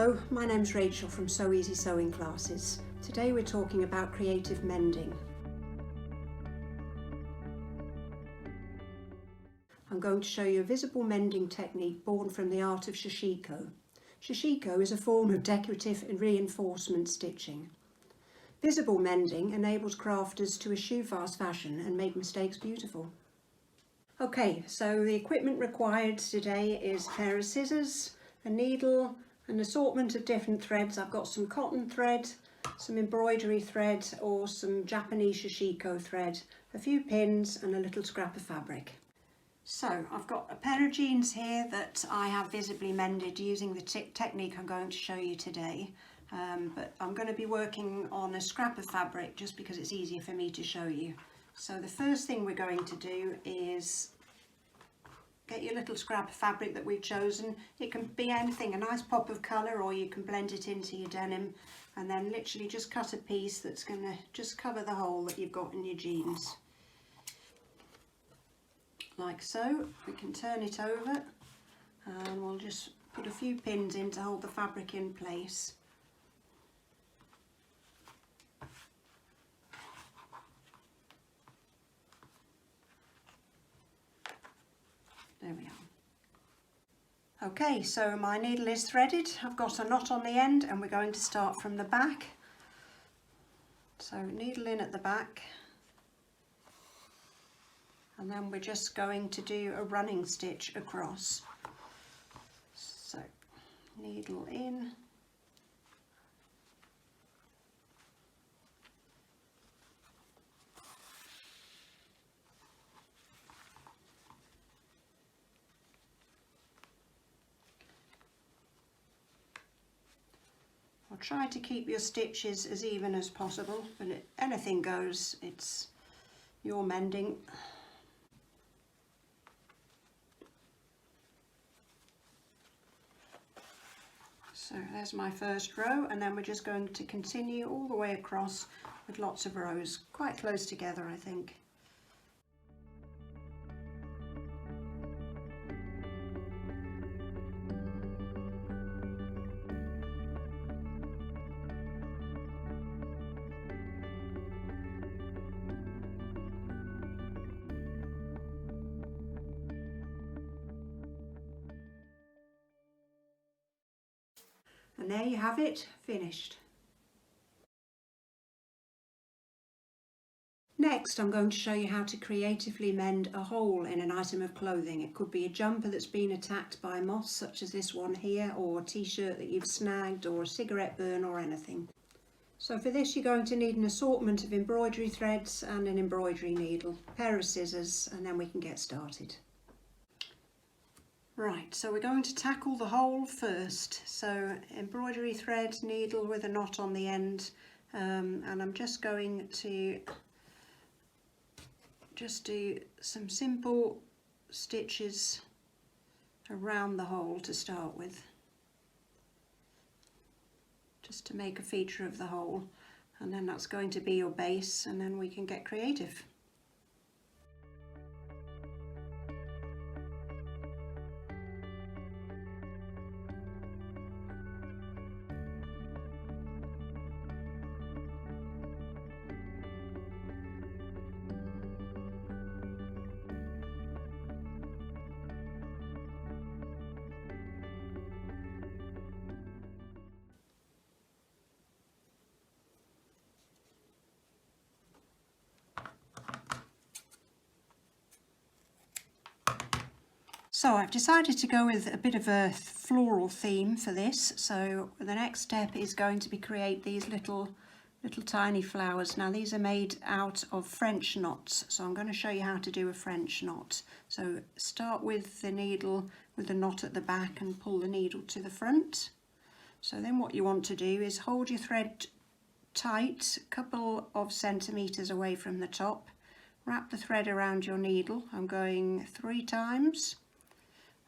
Hello, my name's Rachel from SewEasy Sewing Classes. Today we're talking about creative mending. I'm going to show you a visible mending technique born from the art of shishiko. Shishiko is a form of decorative and reinforcement stitching. Visible mending enables crafters to eschew fast fashion and make mistakes beautiful. Okay, so the equipment required today is a pair of scissors, a needle, an assortment of different threads. I've got some cotton thread, some embroidery thread or some Japanese shishiko thread, a few pins and a little scrap of fabric. So I've got a pair of jeans here that I have visibly mended using the technique I'm going to show you today. But I'm going to be working on a scrap of fabric just because it's easier for me to show you. So the first thing we're going to do is get your little scrap of fabric that we've chosen. It can be anything, a nice pop of colour, or you can blend it into your denim, and then literally just cut a piece that's going to just cover the hole that you've got in your jeans. Like so. We can turn it over and we'll just put a few pins in to hold the fabric in place. There we are. Okay, so my needle is threaded. I've got a knot on the end and we're going to start from the back. So needle in at the back. And then we're just going to do a running stitch across. So needle in. Try to keep your stitches as even as possible, but anything goes, it's your mending. So there's my first row, and then we're just going to continue all the way across with lots of rows, quite close together I think. And there you have it, finished. Next, I'm going to show you how to creatively mend a hole in an item of clothing. It could be a jumper that's been attacked by moths, such as this one here, or a t-shirt that you've snagged, or a cigarette burn, or anything. So for this, you're going to need an assortment of embroidery threads and an embroidery needle, a pair of scissors, and then we can get started. Right, so we're going to tackle the hole first. So embroidery thread, needle with a knot on the end, and I'm just going to just do some simple stitches around the hole to start with, just to make a feature of the hole, and then that's going to be your base, and then we can get creative. So I've decided to go with a bit of a floral theme for this. So the next step is going to be create these little tiny flowers. Now these are made out of French knots, so I'm going to show you how to do a French knot. So start with the needle with the knot at the back and pull the needle to the front. So then what you want to do is hold your thread tight, a couple of centimetres away from the top. Wrap the thread around your needle. I'm going 3 times.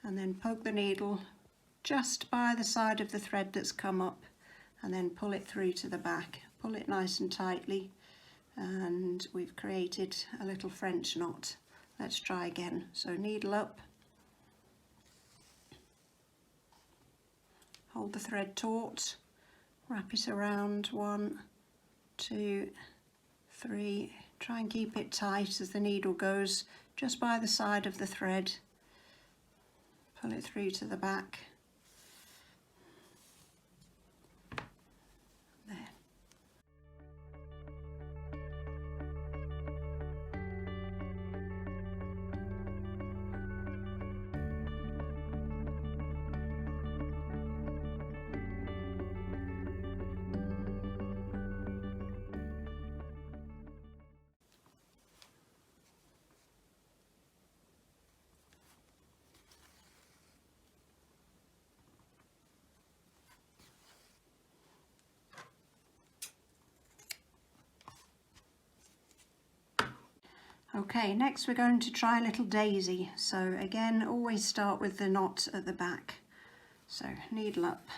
And then poke the needle just by the side of the thread that's come up, and then pull it through to the back. Pull it nice and tightly, and we've created a little French knot. Let's try again. So needle up, hold the thread taut, wrap it around, 1, 2, 3, try and keep it tight as the needle goes just by the side of the thread, pull it through to the back. There. Okay, next we're going to try a little daisy. So again, always start with the knot at the back. So needle up,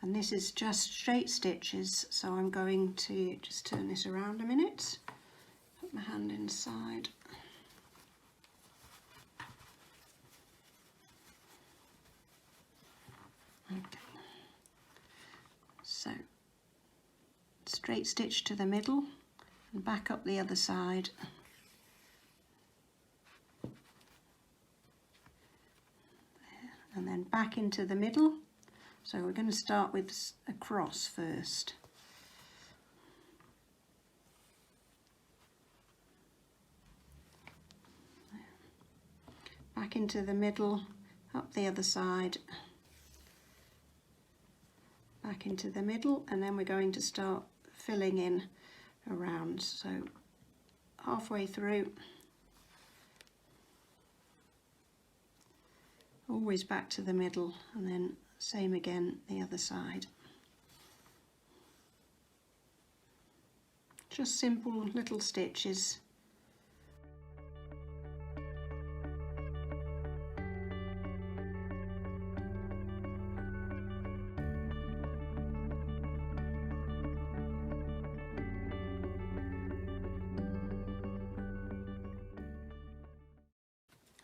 and this is just straight stitches, so I'm going to just turn this around a minute, put my hand inside. Okay. So straight stitch to the middle and back up the other side. And then back into the middle. So we're going to start with a cross first. Back into the middle, up the other side, back into the middle, and then we're going to start filling in around. So halfway through, always back to the middle, and then same again the other side. Just simple little stitches.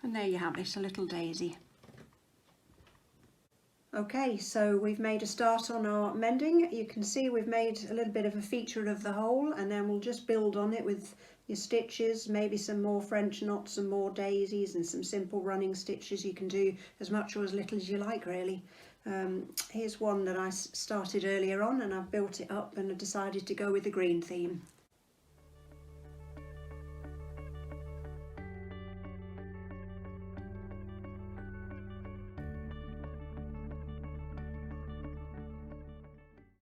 And there you have it, a little daisy. Okay, so we've made a start on our mending. You can see we've made a little bit of a feature of the hole, and then we'll just build on it with your stitches, maybe some more French knots, some more daisies, and some simple running stitches. You can do as much or as little as you like, really. Here's one that I started earlier on, and I've built it up and I decided to go with the green theme.